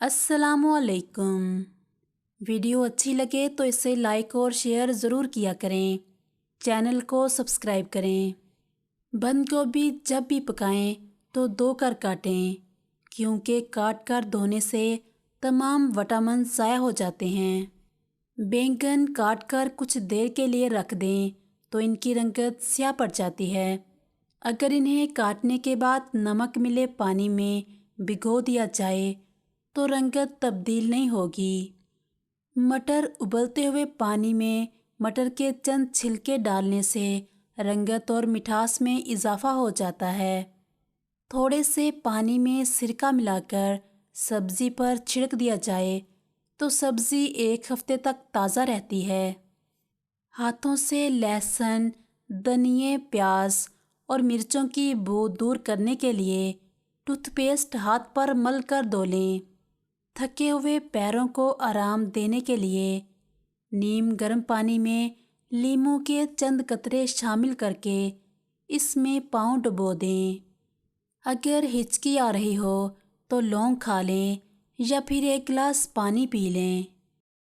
अस्सलामुअलैकुम। वीडियो अच्छी लगे तो इसे लाइक और शेयर ज़रूर किया करें। चैनल को सब्सक्राइब करें। बंद गोभी जब भी पकाएं तो धो कर काटें, क्योंकि काट कर धोने से तमाम विटामिन ज़ाया हो जाते हैं। बैंगन काट कर कुछ देर के लिए रख दें तो इनकी रंगत स्याह पड़ जाती है। अगर इन्हें काटने के बाद नमक मिले पानी में भिगो दिया जाए तो रंगत तब्दील नहीं होगी। मटर उबलते हुए पानी में मटर के चंद छिलके डालने से रंगत और मिठास में इजाफा हो जाता है। थोड़े से पानी में सिरका मिलाकर सब्ज़ी पर छिड़क दिया जाए तो सब्ज़ी 1 हफ्ते तक ताज़ा रहती है। हाथों से लहसुन, धनिए, प्याज और मिर्चों की बू दूर करने के लिए टूथपेस्ट हाथ पर मल कर धो लें। थके हुए पैरों को आराम देने के लिए नीम गर्म पानी में लीमू के चंद कतरे शामिल करके इसमें पाँव डुबो दें। अगर हिचकी आ रही हो तो लौंग खा लें या फिर 1 गिलास पानी पी लें।